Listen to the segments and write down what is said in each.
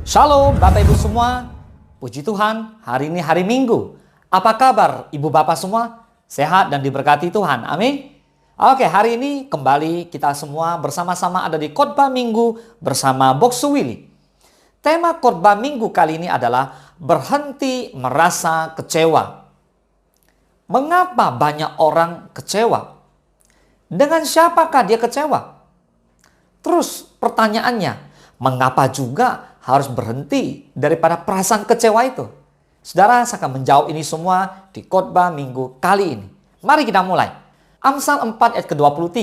Shalom Bapak Ibu semua, puji Tuhan hari ini hari Minggu. Apa kabar Ibu Bapak semua? Sehat dan diberkati Tuhan, amin. Oke, hari ini kembali kita semua bersama-sama ada di Khotbah Minggu bersama Boksu Willy. Tema Khotbah Minggu kali ini adalah berhenti merasa kecewa. Mengapa banyak orang kecewa? Dengan siapakah dia kecewa? Terus pertanyaannya, mengapa juga harus berhenti daripada perasaan kecewa itu? Saudara, saya akan menjawab ini semua di Khotbah Minggu kali ini. Mari kita mulai. Amsal 4 ayat ke-23.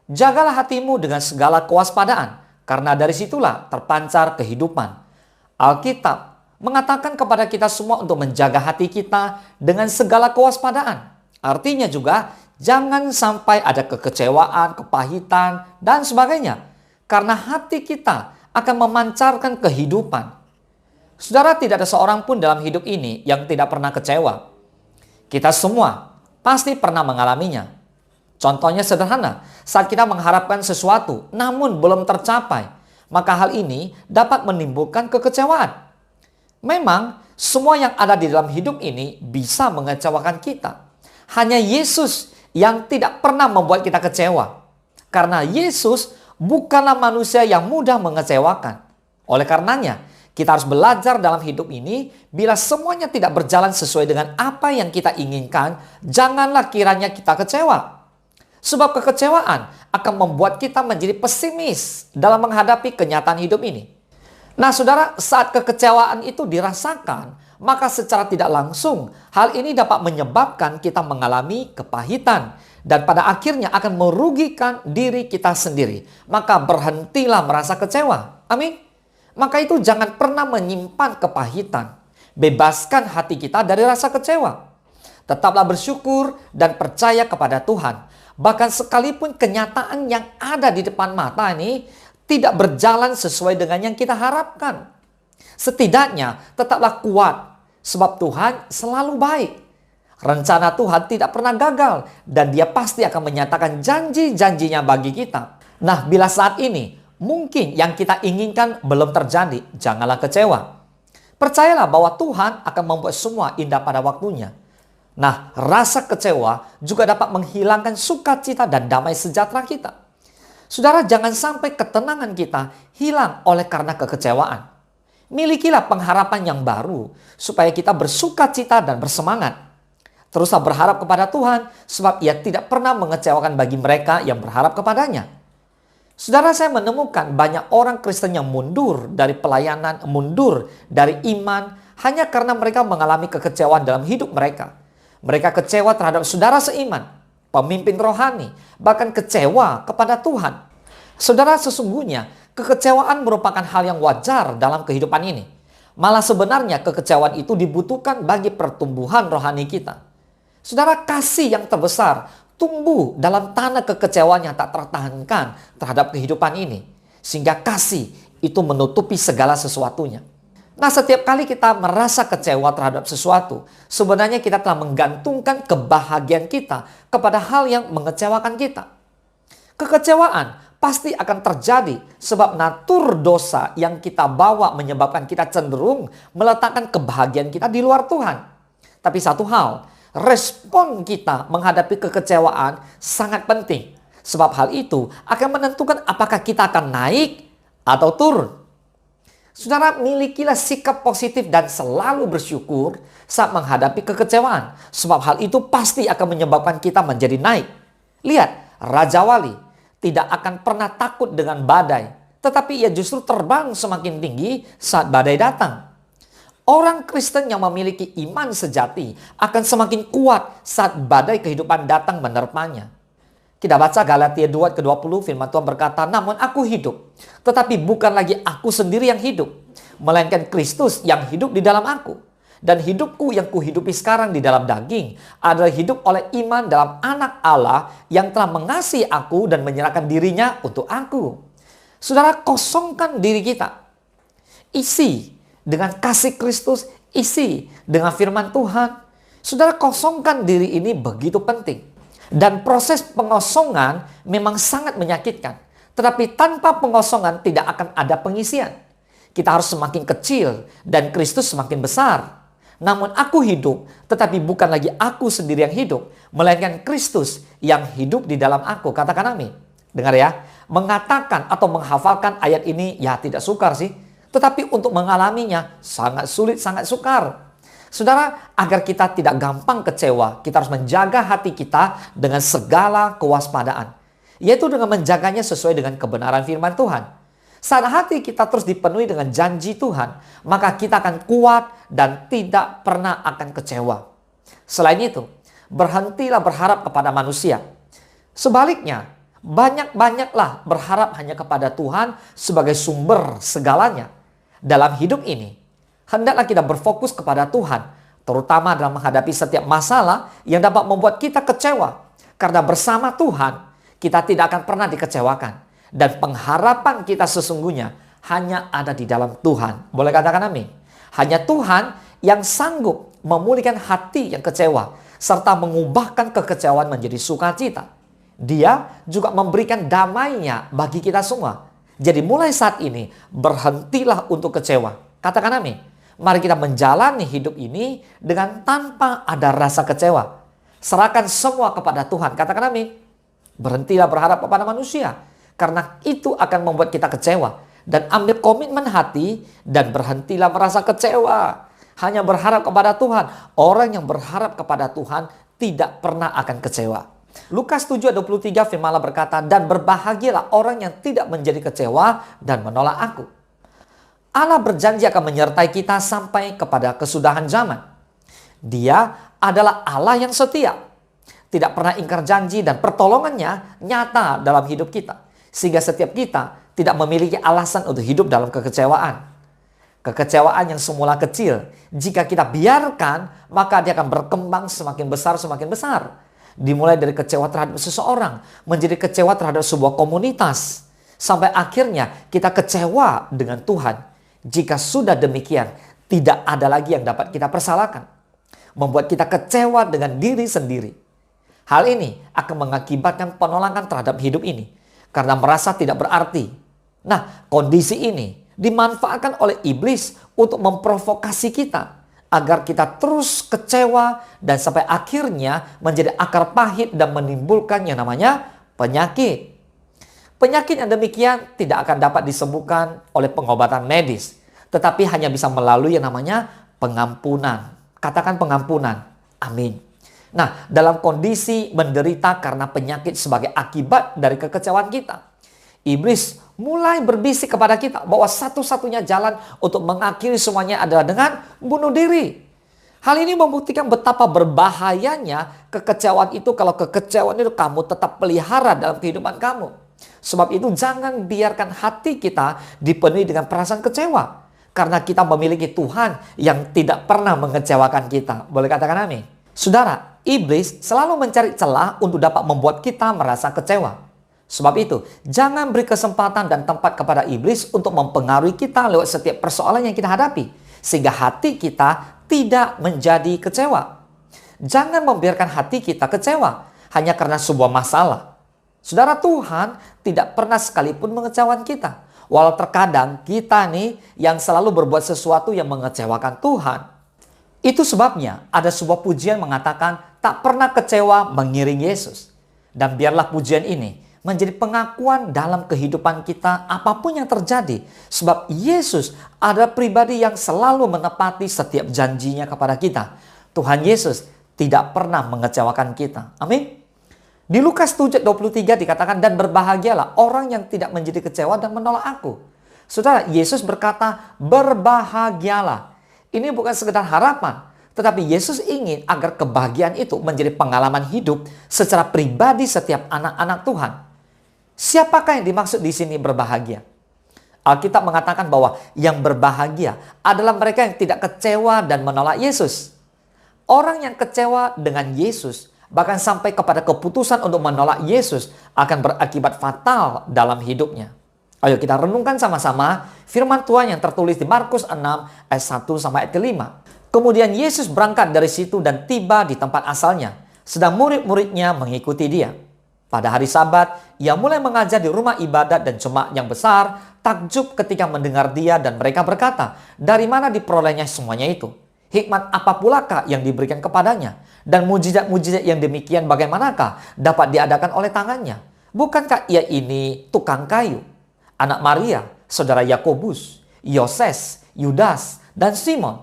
Jagalah hatimu dengan segala kewaspadaan, karena dari situlah terpancar kehidupan. Alkitab mengatakan kepada kita semua untuk menjaga hati kita dengan segala kewaspadaan. Artinya juga, jangan sampai ada kekecewaan, kepahitan, dan sebagainya. Karena hati kita akan memancarkan kehidupan. Saudara, tidak ada seorang pun dalam hidup ini yang tidak pernah kecewa. Kita semua pasti pernah mengalaminya. Contohnya sederhana, saat kita mengharapkan sesuatu namun belum tercapai, maka hal ini dapat menimbulkan kekecewaan. Memang semua yang ada di dalam hidup ini bisa mengecewakan kita. Hanya Yesus yang tidak pernah membuat kita kecewa. Karena Yesus bukanlah manusia yang mudah mengecewakan. Oleh karenanya, kita harus belajar dalam hidup ini, bila semuanya tidak berjalan sesuai dengan apa yang kita inginkan, janganlah kiranya kita kecewa. Sebab kekecewaan akan membuat kita menjadi pesimis dalam menghadapi kenyataan hidup ini. Nah saudara, saat kekecewaan itu dirasakan, maka secara tidak langsung hal ini dapat menyebabkan kita mengalami kepahitan. Dan pada akhirnya akan merugikan diri kita sendiri. Maka berhentilah merasa kecewa. Amin. Maka itu jangan pernah menyimpan kepahitan. Bebaskan hati kita dari rasa kecewa. Tetaplah bersyukur dan percaya kepada Tuhan. Bahkan sekalipun kenyataan yang ada di depan mata ini tidak berjalan sesuai dengan yang kita harapkan. Setidaknya tetaplah kuat. Sebab Tuhan selalu baik. Rencana Tuhan tidak pernah gagal dan dia pasti akan menyatakan janji-janjinya bagi kita. Nah, bila saat ini mungkin yang kita inginkan belum terjadi, janganlah kecewa. Percayalah bahwa Tuhan akan membuat semua indah pada waktunya. Nah, rasa kecewa juga dapat menghilangkan sukacita dan damai sejahtera kita. Saudara, jangan sampai ketenangan kita hilang oleh karena kekecewaan. Milikilah pengharapan yang baru supaya kita bersukacita dan bersemangat. Teruslah berharap kepada Tuhan sebab ia tidak pernah mengecewakan bagi mereka yang berharap kepadanya. Saudara, saya menemukan banyak orang Kristen yang mundur dari pelayanan, mundur dari iman hanya karena mereka mengalami kekecewaan dalam hidup mereka. Mereka kecewa terhadap saudara seiman, pemimpin rohani, bahkan kecewa kepada Tuhan. Saudara, sesungguhnya kekecewaan merupakan hal yang wajar dalam kehidupan ini. Malah sebenarnya kekecewaan itu dibutuhkan bagi pertumbuhan rohani kita. Saudara, kasih yang terbesar tumbuh dalam tanah kekecewaan yang tak tertahankan terhadap kehidupan ini. Sehingga kasih itu menutupi segala sesuatunya. Nah, setiap kali kita merasa kecewa terhadap sesuatu, sebenarnya kita telah menggantungkan kebahagiaan kita kepada hal yang mengecewakan kita. Kekecewaan pasti akan terjadi sebab natur dosa yang kita bawa menyebabkan kita cenderung meletakkan kebahagiaan kita di luar Tuhan. Tapi satu hal, respon kita menghadapi kekecewaan sangat penting. Sebab hal itu akan menentukan apakah kita akan naik atau turun. Saudara, milikilah sikap positif dan selalu bersyukur saat menghadapi kekecewaan. Sebab hal itu pasti akan menyebabkan kita menjadi naik. Lihat, Raja Wali tidak akan pernah takut dengan badai. Tetapi ia justru terbang semakin tinggi saat badai datang. Orang Kristen yang memiliki iman sejati akan semakin kuat saat badai kehidupan datang menerpanya. Kita baca Galatia 2 ayat ke-20, firman Tuhan berkata, namun aku hidup, tetapi bukan lagi aku sendiri yang hidup, melainkan Kristus yang hidup di dalam aku. Dan hidupku yang kuhidupi sekarang di dalam daging adalah hidup oleh iman dalam anak Allah yang telah mengasihi aku dan menyerahkan dirinya untuk aku. Saudara, kosongkan diri kita. Isi dengan kasih Kristus, isi dengan firman Tuhan. Saudara, kosongkan diri ini begitu penting. Dan proses pengosongan memang sangat menyakitkan. Tetapi tanpa pengosongan tidak akan ada pengisian. kita harus semakin kecil dan Kristus semakin besar. Namun aku hidup, tetapi bukan lagi aku sendiri yang hidup, melainkan Kristus yang hidup di dalam aku. Katakan amin. Dengar ya, mengatakan atau menghafalkan ayat ini ya tidak sukar sih. Tetapi untuk mengalaminya sangat sulit, sangat sukar. Saudara, agar kita tidak gampang kecewa, kita harus menjaga hati kita dengan segala kewaspadaan. Yaitu dengan menjaganya sesuai dengan kebenaran firman Tuhan. Saat hati kita terus dipenuhi dengan janji Tuhan, maka kita akan kuat dan tidak pernah akan kecewa. Selain itu, berhentilah berharap kepada manusia. Sebaliknya, banyak-banyaklah berharap hanya kepada Tuhan sebagai sumber segalanya. Dalam hidup ini, hendaklah kita berfokus kepada Tuhan, terutama dalam menghadapi setiap masalah yang dapat membuat kita kecewa. Karena bersama Tuhan, kita tidak akan pernah dikecewakan. Dan pengharapan kita sesungguhnya hanya ada di dalam Tuhan. Boleh katakan amin? Hanya Tuhan yang sanggup memulihkan hati yang kecewa, serta mengubahkan kekecewaan menjadi sukacita. Dia juga memberikan damainya bagi kita semua. Jadi mulai saat ini, berhentilah untuk kecewa. Katakan amin. Mari kita menjalani hidup ini dengan tanpa ada rasa kecewa. Serahkan semua kepada Tuhan. Katakan amin. Berhentilah berharap kepada manusia. Karena itu akan membuat kita kecewa. Dan ambil komitmen hati dan berhentilah merasa kecewa. Hanya berharap kepada Tuhan. Orang yang berharap kepada Tuhan tidak pernah akan kecewa. Lukas 7:23 firman Allah berkata, dan berbahagialah orang yang tidak menjadi kecewa dan menolak aku. Allah berjanji akan menyertai kita sampai kepada kesudahan zaman. Dia adalah Allah yang setia. Tidak pernah ingkar janji dan pertolongannya nyata dalam hidup kita. Sehingga setiap kita tidak memiliki alasan untuk hidup dalam kekecewaan. Kekecewaan yang semula kecil, jika kita biarkan, maka dia akan berkembang semakin besar, semakin besar. Dimulai dari kecewa terhadap seseorang, menjadi kecewa terhadap sebuah komunitas. Sampai akhirnya kita kecewa dengan Tuhan. Jika sudah demikian, tidak ada lagi yang dapat kita persalahkan. Membuat kita kecewa dengan diri sendiri. Hal ini akan mengakibatkan penolakan terhadap hidup ini. Karena merasa tidak berarti. Nah, kondisi ini dimanfaatkan oleh iblis untuk memprovokasi kita. Agar kita terus kecewa dan sampai akhirnya menjadi akar pahit dan menimbulkan yang namanya penyakit. Penyakit yang demikian tidak akan dapat disembuhkan oleh pengobatan medis. Tetapi hanya bisa melalui yang namanya pengampunan. Katakan pengampunan. Amin. Nah, dalam kondisi menderita karena penyakit sebagai akibat dari kekecewaan kita, iblis mulai berbisik kepada kita bahwa satu-satunya jalan untuk mengakhiri semuanya adalah dengan bunuh diri. Hal ini membuktikan betapa berbahayanya kekecewaan itu kalau kekecewaan itu kamu tetap pelihara dalam kehidupan kamu. Sebab itu jangan biarkan hati kita dipenuhi dengan perasaan kecewa. Karena kita memiliki Tuhan yang tidak pernah mengecewakan kita. Boleh katakan amin? Saudara, iblis selalu mencari celah untuk dapat membuat kita merasa kecewa. Sebab itu, jangan beri kesempatan dan tempat kepada iblis untuk mempengaruhi kita lewat setiap persoalan yang kita hadapi. Sehingga hati kita tidak menjadi kecewa. Jangan membiarkan hati kita kecewa hanya karena sebuah masalah. Saudara, Tuhan tidak pernah sekalipun mengecewakan kita. Walau terkadang kita nih yang selalu berbuat sesuatu yang mengecewakan Tuhan. Itu sebabnya ada sebuah pujian mengatakan tak pernah kecewa mengiring Yesus. Dan biarlah pujian ini menjadi pengakuan dalam kehidupan kita apapun yang terjadi. Sebab Yesus adalah pribadi yang selalu menepati setiap janjinya kepada kita. Tuhan Yesus tidak pernah mengecewakan kita. Amin. Di Lukas 7:23 dikatakan, dan berbahagialah orang yang tidak menjadi kecewa dan menolak aku. Saudara, Yesus berkata berbahagialah. Ini bukan sekedar harapan, tetapi Yesus ingin agar kebahagiaan itu menjadi pengalaman hidup secara pribadi setiap anak-anak Tuhan. Siapakah yang dimaksud di sini berbahagia? Alkitab mengatakan bahwa yang berbahagia adalah mereka yang tidak kecewa dan menolak Yesus. Orang yang kecewa dengan Yesus, bahkan sampai kepada keputusan untuk menolak Yesus, akan berakibat fatal dalam hidupnya. Ayo kita renungkan sama-sama firman Tuhan yang tertulis di Markus 6 ayat 1 sampai ayat 5. Kemudian Yesus berangkat dari situ dan tiba di tempat asalnya, sedang murid-muridnya mengikuti dia. Pada hari Sabat, ia mulai mengajar di rumah ibadat dan jemaat yang besar takjub ketika mendengar dia dan mereka berkata, dari mana diperolehnya semuanya itu? Hikmat apa pulakah yang diberikan kepadanya? Dan mujizat-mujizat yang demikian bagaimanakah dapat diadakan oleh tangannya? Bukankah ia ini tukang kayu? Anak Maria, saudara Yakobus, Yoses, Yudas, dan Simon.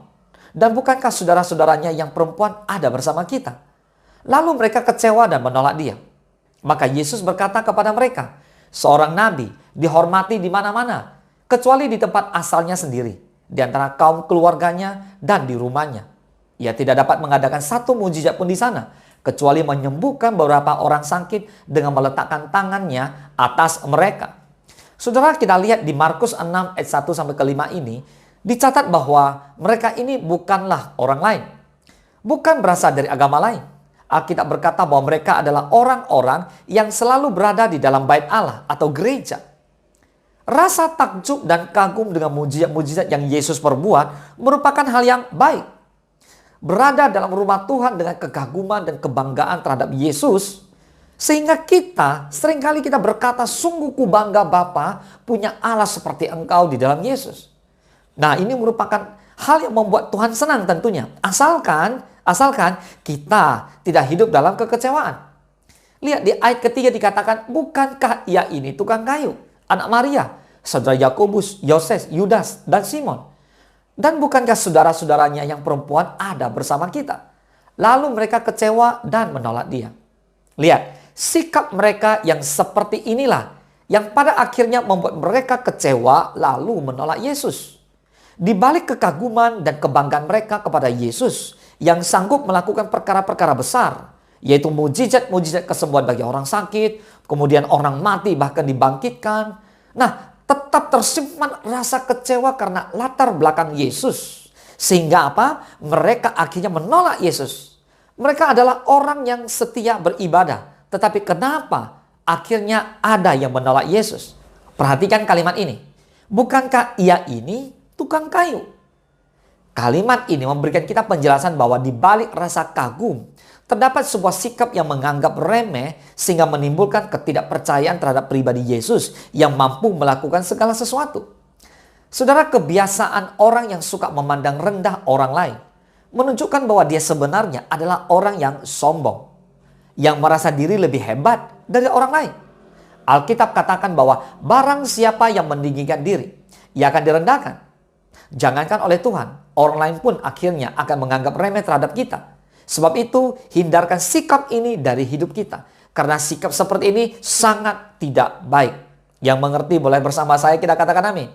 Dan bukankah saudara-saudaranya yang perempuan ada bersama kita? Lalu mereka kecewa dan menolak dia. Maka Yesus berkata kepada mereka, seorang nabi dihormati di mana-mana, kecuali di tempat asalnya sendiri, di antara kaum keluarganya dan di rumahnya. Ia tidak dapat mengadakan satu mujizat pun di sana, kecuali menyembuhkan beberapa orang sakit dengan meletakkan tangannya atas mereka. Saudara, kita lihat di Markus 6 ayat 1 sampai ke 5 ini, dicatat bahwa mereka ini bukanlah orang lain, bukan berasal dari agama lain. Alkitab berkata bahwa mereka adalah orang-orang yang selalu berada di dalam bait Allah atau gereja. Rasa takjub dan kagum dengan mujizat-mujizat yang Yesus perbuat merupakan hal yang baik. Berada dalam rumah Tuhan dengan kekaguman dan kebanggaan terhadap Yesus, sehingga seringkali kita berkata, sungguh ku bangga Bapa punya Allah seperti Engkau di dalam Yesus. Nah, ini merupakan hal yang membuat Tuhan senang tentunya. Asalkan kita tidak hidup dalam kekecewaan. Lihat di ayat ketiga dikatakan, bukankah ia ini tukang kayu? Anak Maria, saudara Yakobus, Yoses, Yudas, dan Simon. Dan bukankah saudara-saudaranya yang perempuan ada bersama kita? Lalu mereka kecewa dan menolak dia. Lihat, sikap mereka yang seperti inilah yang pada akhirnya membuat mereka kecewa lalu menolak Yesus. Di balik kekaguman dan kebanggaan mereka kepada Yesus yang sanggup melakukan perkara-perkara besar, yaitu mujizat-mujizat kesembuhan bagi orang sakit, kemudian orang mati bahkan dibangkitkan. Nah, tetap tersimpan rasa kecewa karena latar belakang Yesus. Sehingga apa? Mereka akhirnya menolak Yesus. Mereka adalah orang yang setia beribadah. Tetapi kenapa akhirnya ada yang menolak Yesus? Perhatikan kalimat ini. Bukankah ia ini tukang kayu? Kalimat ini memberikan kita penjelasan bahwa di balik rasa kagum, terdapat sebuah sikap yang menganggap remeh sehingga menimbulkan ketidakpercayaan terhadap pribadi Yesus yang mampu melakukan segala sesuatu. Saudara, kebiasaan orang yang suka memandang rendah orang lain menunjukkan bahwa dia sebenarnya adalah orang yang sombong, yang merasa diri lebih hebat dari orang lain. Alkitab katakan bahwa barang siapa yang meninggikan diri, ia akan direndahkan. Jangankan oleh Tuhan, orang lain pun akhirnya akan menganggap remeh terhadap kita. Sebab itu, hindarkan sikap ini dari hidup kita. Karena sikap seperti ini sangat tidak baik. Yang mengerti boleh bersama saya kita katakan amin.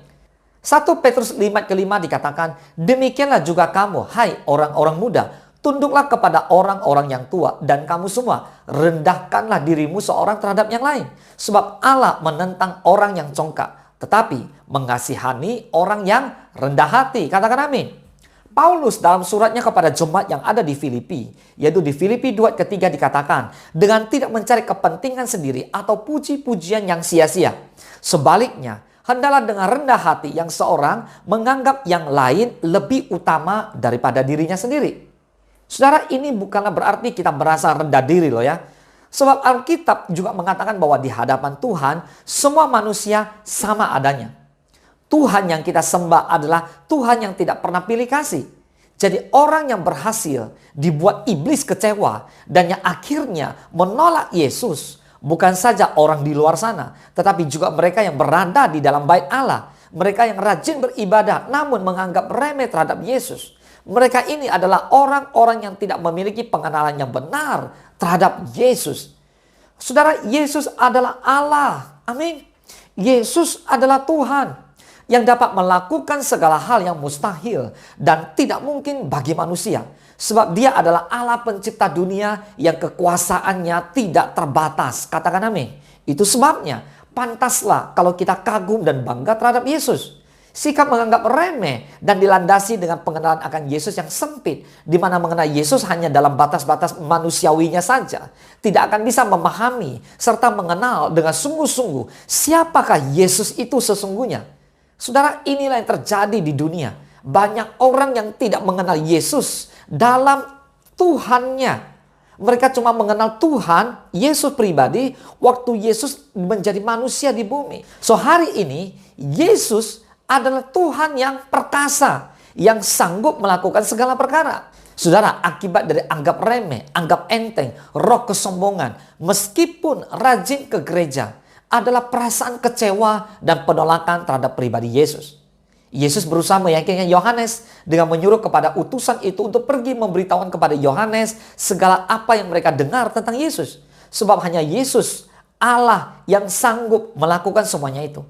1 Petrus 5:5 dikatakan, demikianlah juga kamu, hai orang-orang muda, tunduklah kepada orang-orang yang tua, dan kamu semua, rendahkanlah dirimu seorang terhadap yang lain. Sebab Allah menentang orang yang congkak, tetapi mengasihani orang yang rendah hati. Katakan amin. Paulus dalam suratnya kepada jemaat yang ada di Filipi, yaitu di Filipi 2:3 dikatakan, dengan tidak mencari kepentingan sendiri atau puji-pujian yang sia-sia. Sebaliknya, hendaklah dengan rendah hati yang seorang menganggap yang lain lebih utama daripada dirinya sendiri. Saudara, ini bukanlah berarti kita merasa rendah diri loh ya. Sebab Alkitab juga mengatakan bahwa di hadapan Tuhan, semua manusia sama adanya. Tuhan yang kita sembah adalah Tuhan yang tidak pernah pilih kasih. Jadi orang yang berhasil dibuat iblis kecewa dan yang akhirnya menolak Yesus, bukan saja orang di luar sana, tetapi juga mereka yang berada di dalam bait Allah. Mereka yang rajin beribadah namun menganggap remeh terhadap Yesus. Mereka ini adalah orang-orang yang tidak memiliki pengenalan yang benar terhadap Yesus. Saudara, Yesus adalah Allah. Amin. Yesus adalah Tuhan yang dapat melakukan segala hal yang mustahil dan tidak mungkin bagi manusia. Sebab dia adalah Allah pencipta dunia yang kekuasaannya tidak terbatas. Katakan amin. Itu sebabnya pantaslah kalau kita kagum dan bangga terhadap Yesus. Sikap menganggap remeh dan dilandasi dengan pengenalan akan Yesus yang sempit, di mana mengenal Yesus hanya dalam batas-batas manusiawinya saja, tidak akan bisa memahami serta mengenal dengan sungguh-sungguh siapakah Yesus itu sesungguhnya. Saudara, inilah yang terjadi di dunia. Banyak orang yang tidak mengenal Yesus dalam Tuhannya. Mereka cuma mengenal Tuhan, Yesus pribadi, waktu Yesus menjadi manusia di bumi. So hari ini, Yesus adalah Tuhan yang perkasa, yang sanggup melakukan segala perkara. Saudara, akibat dari anggap remeh, anggap enteng, roh kesombongan, meskipun rajin ke gereja, adalah perasaan kecewa dan penolakan terhadap pribadi Yesus. Yesus berusaha meyakinkan Yohanes dengan menyuruh kepada utusan itu untuk pergi memberitahukan kepada Yohanes segala apa yang mereka dengar tentang Yesus. Sebab hanya Yesus, Allah yang sanggup melakukan semuanya itu.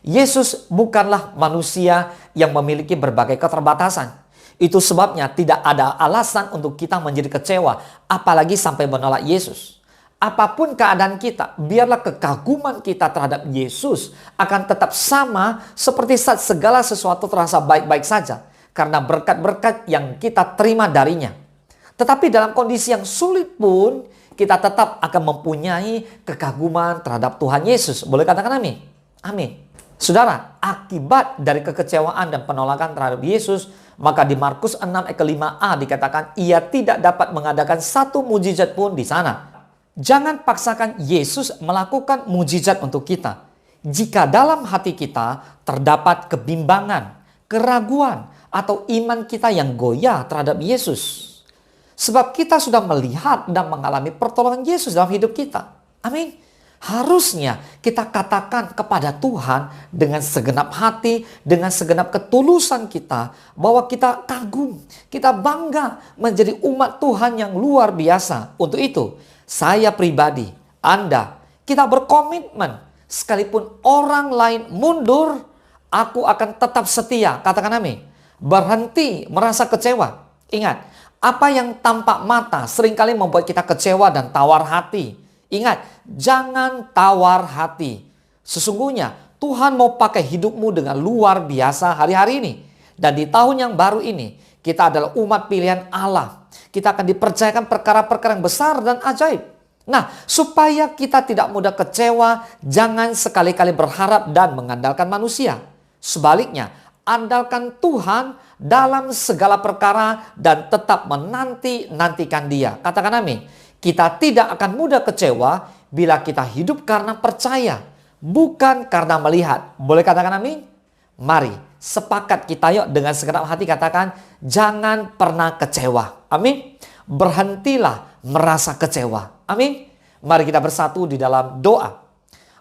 Yesus bukanlah manusia yang memiliki berbagai keterbatasan. Itu sebabnya tidak ada alasan untuk kita menjadi kecewa, apalagi sampai menolak Yesus. Apapun keadaan kita, biarlah kekaguman kita terhadap Yesus akan tetap sama seperti saat segala sesuatu terasa baik-baik saja, karena berkat-berkat yang kita terima darinya. Tetapi dalam kondisi yang sulit pun, kita tetap akan mempunyai kekaguman terhadap Tuhan Yesus. Boleh katakan amin? Amin. Saudara, akibat dari kekecewaan dan penolakan terhadap Yesus, maka di Markus 6 ayat 5a dikatakan ia tidak dapat mengadakan satu mujizat pun di sana. Jangan paksakan Yesus melakukan mujizat untuk kita. Jika dalam hati kita terdapat kebimbangan, keraguan, atau iman kita yang goyah terhadap Yesus. Sebab kita sudah melihat dan mengalami pertolongan Yesus dalam hidup kita. Amin. Harusnya kita katakan kepada Tuhan dengan segenap hati, dengan segenap ketulusan kita, bahwa kita kagum, kita bangga menjadi umat Tuhan yang luar biasa. Untuk itu, saya pribadi, Anda, kita berkomitmen, sekalipun orang lain mundur, aku akan tetap setia. Katakan amin. Berhenti merasa kecewa. Ingat, apa yang tampak mata seringkali membuat kita kecewa dan tawar hati. Ingat, jangan tawar hati. Sesungguhnya Tuhan mau pakai hidupmu dengan luar biasa hari-hari ini. Dan di tahun yang baru ini, kita adalah umat pilihan Allah. Kita akan dipercayakan perkara-perkara yang besar dan ajaib. Nah, supaya kita tidak mudah kecewa, jangan sekali-kali berharap dan mengandalkan manusia. Sebaliknya, andalkan Tuhan dalam segala perkara dan tetap menanti-nantikan Dia. Katakan amin. Kita tidak akan mudah kecewa bila kita hidup karena percaya, bukan karena melihat. Boleh katakan amin? Mari sepakat kita yuk dengan segenap hati katakan, jangan pernah kecewa. Amin. Berhentilah merasa kecewa. Amin. Mari kita bersatu di dalam doa.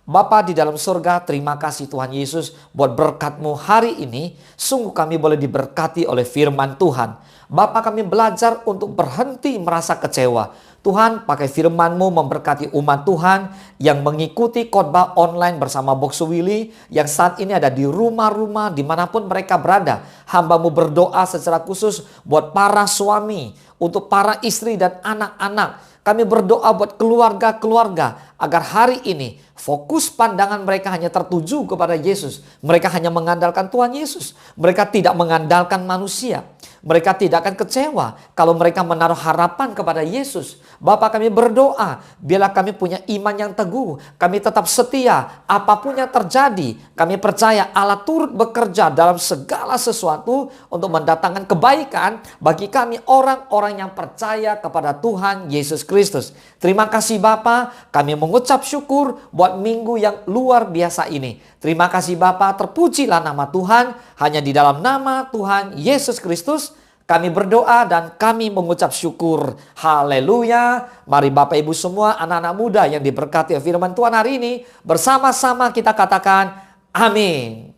Bapa di dalam surga, terima kasih Tuhan Yesus buat berkat-Mu hari ini. Sungguh kami boleh diberkati oleh firman Tuhan. Bapa, kami belajar untuk berhenti merasa kecewa. Tuhan, pakai firman-Mu memberkati umat Tuhan yang mengikuti khotbah online bersama Box Willy, yang saat ini ada di rumah-rumah dimanapun mereka berada. Hamba-Mu berdoa secara khusus buat para suami, untuk para istri dan anak-anak. Kami berdoa buat keluarga-keluarga agar hari ini fokus pandangan mereka hanya tertuju kepada Yesus. Mereka hanya mengandalkan Tuhan Yesus. Mereka tidak mengandalkan manusia. Mereka tidak akan kecewa kalau mereka menaruh harapan kepada Yesus. Bapa, kami berdoa, biarlah kami punya iman yang teguh. Kami tetap setia, apapun yang terjadi. Kami percaya Allah turut bekerja dalam segala sesuatu untuk mendatangkan kebaikan bagi kami orang-orang yang percaya kepada Tuhan Yesus Kristus. Terima kasih Bapa, kami mengucap syukur buat minggu yang luar biasa ini. Terima kasih Bapa, terpujilah nama Tuhan. Hanya di dalam nama Tuhan Yesus Kristus kami berdoa dan kami mengucap syukur. Haleluya. Mari Bapak Ibu semua, anak-anak muda yang diberkati firman Tuhan hari ini, bersama-sama kita katakan amin.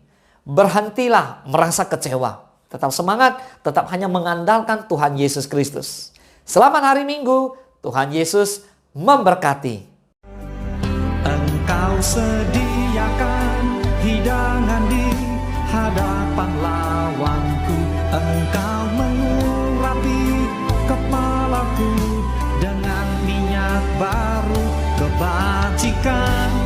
Berhentilah merasa kecewa. Tetap semangat, tetap hanya mengandalkan Tuhan Yesus Kristus. Selamat hari Minggu. Tuhan Yesus memberkati. Engkau sediakan hidangan di hadapan lawanku. Engkau mengurapi kepalaku dengan minyak baru kebajikan.